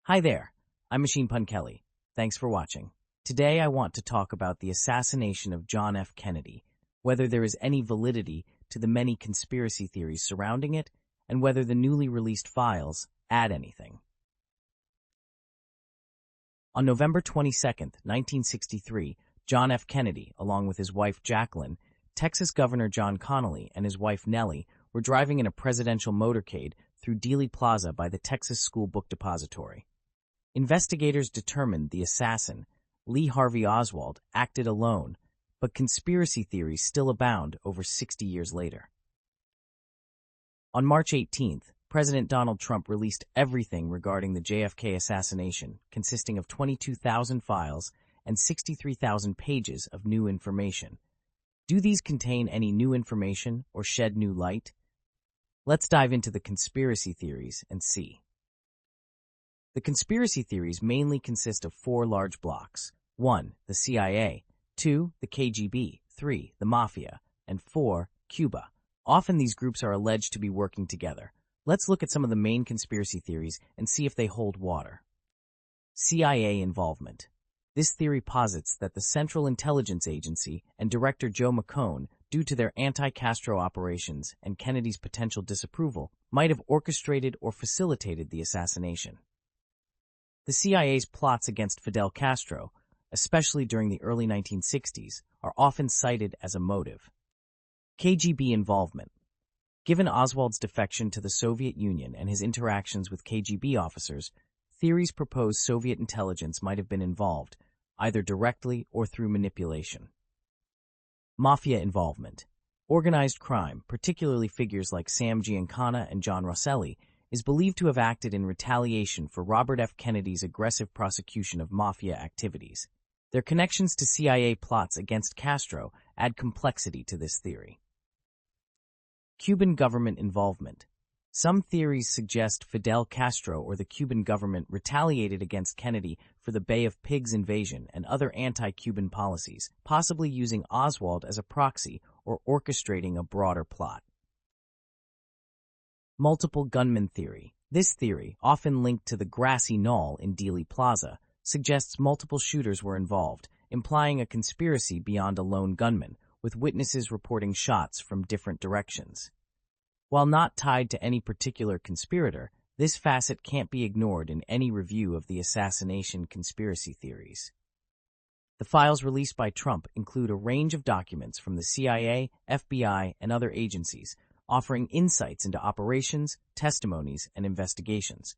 Hi there, I'm Machine Pun Kelly. Thanks for watching. Today I want to talk about the assassination of John F. Kennedy, whether there is any validity to the many conspiracy theories surrounding it, and whether the newly released files add anything. On November 22, 1963, John F. Kennedy, along with his wife Jacqueline, Texas Governor John Connally, and his wife Nellie were driving in a presidential motorcade through Dealey Plaza by the Texas School Book Depository. Investigators determined the assassin, Lee Harvey Oswald, acted alone, but conspiracy theories still abound over 60 years later. On March 18th, President Donald Trump released everything regarding the JFK assassination, consisting of 22,000 files and 63,000 pages of new information. Do these contain any new information or shed new light? Let's dive into the conspiracy theories and see. The conspiracy theories mainly consist of four large blocks. 1. The CIA. 2. The KGB. 3. The Mafia. And 4. Cuba. Often these groups are alleged to be working together. Let's look at some of the main conspiracy theories and see if they hold water. CIA involvement. This theory posits that the Central Intelligence Agency and Director Joe McCone, due to their anti-Castro operations and Kennedy's potential disapproval, might have orchestrated or facilitated the assassination. The CIA's plots against Fidel Castro, especially during the early 1960s, are often cited as a motive. KGB involvement. Given Oswald's defection to the Soviet Union and his interactions with KGB officers, theories propose Soviet intelligence might have been involved, either directly or through manipulation. Mafia involvement. Organized crime, particularly figures like Sam Giancana and John Rosselli, is believed to have acted in retaliation for Robert F. Kennedy's aggressive prosecution of mafia activities. Their connections to CIA plots against Castro add complexity to this theory. Cuban government involvement. Some theories suggest Fidel Castro or the Cuban government retaliated against Kennedy for the Bay of Pigs invasion and other anti-Cuban policies, possibly using Oswald as a proxy or orchestrating a broader plot. Multiple gunman theory. This theory, often linked to the grassy knoll in Dealey Plaza, suggests multiple shooters were involved, implying a conspiracy beyond a lone gunman, with witnesses reporting shots from different directions. While not tied to any particular conspirator, this facet can't be ignored in any review of the assassination conspiracy theories. The files released by Trump include a range of documents from the CIA, FBI, and other agencies, offering insights into operations, testimonies, and investigations.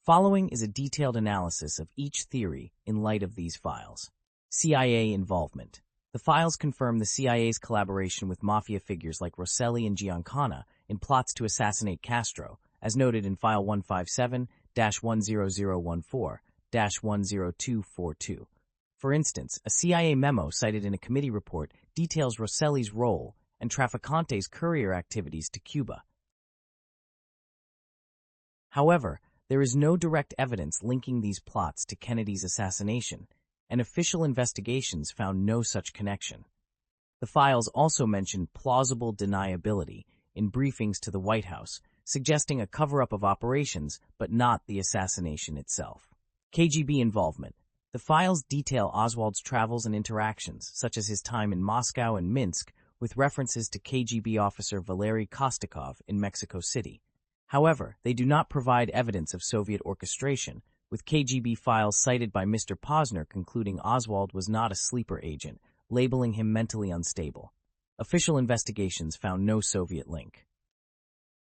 Following is a detailed analysis of each theory in light of these files. CIA involvement. The files confirm the CIA's collaboration with mafia figures like Rosselli and Giancana in plots to assassinate Castro, as noted in File 157-10014-10242. For instance, a CIA memo cited in a committee report details Rosselli's role and Traficante's courier activities to Cuba. However, there is no direct evidence linking these plots to Kennedy's assassination, and official investigations found no such connection. The files also mention plausible deniability in briefings to the White House, suggesting a cover-up of operations but not the assassination itself. KGB involvement. The files detail Oswald's travels and interactions, such as his time in Moscow and Minsk, with references to KGB officer Valery Kostakov in Mexico City. However, they do not provide evidence of Soviet orchestration, with KGB files cited by Mr. Posner concluding Oswald was not a sleeper agent, labeling him mentally unstable. Official investigations found no Soviet link.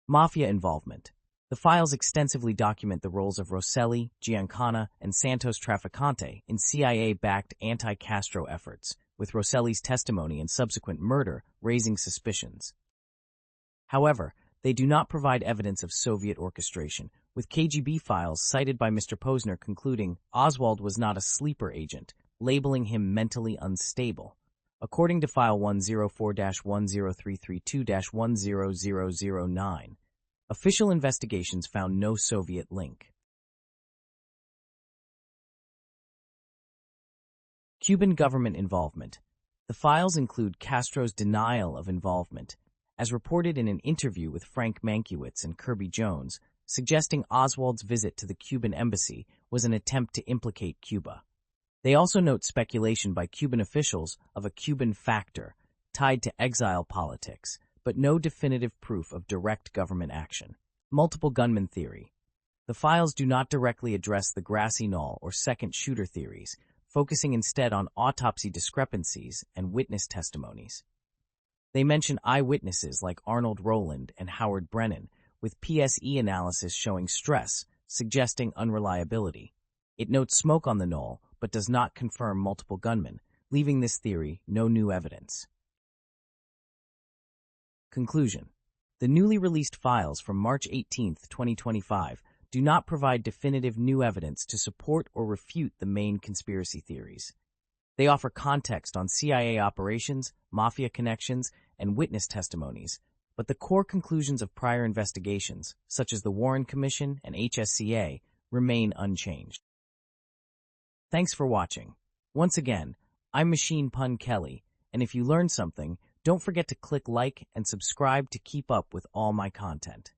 Mafia involvement. The files extensively document the roles of Rosselli, Giancana, and Santos Traficante in CIA-backed anti-Castro efforts, with Rosselli's testimony and subsequent murder raising suspicions. However, they do not provide evidence of Soviet orchestration, with KGB files cited by Mr. Posner concluding Oswald was not a sleeper agent, labeling him mentally unstable. According to File 104-10332-10009, official investigations found no Soviet link. Cuban government involvement. The files include Castro's denial of involvement, as reported in an interview with Frank Mankiewicz and Kirby Jones, suggesting Oswald's visit to the Cuban embassy was an attempt to implicate Cuba. They also note speculation by Cuban officials of a Cuban factor tied to exile politics, but no definitive proof of direct government action. Multiple gunman theory. The files do not directly address the grassy knoll or second shooter theories, focusing instead on autopsy discrepancies and witness testimonies. They mention eyewitnesses like Arnold Rowland and Howard Brennan, with PSE analysis showing stress, suggesting unreliability. It notes smoke on the knoll, but does not confirm multiple gunmen, leaving this theory no new evidence. Conclusion. The newly released files from March 18, 2025, do not provide definitive new evidence to support or refute the main conspiracy theories. They offer context on CIA operations, mafia connections, and witness testimonies, but the core conclusions of prior investigations, such as the Warren Commission and HSCA, remain unchanged. Thanks for watching. Once again, I'm Machine Pun Kelly, and if you learned something, don't forget to click like and subscribe to keep up with all my content.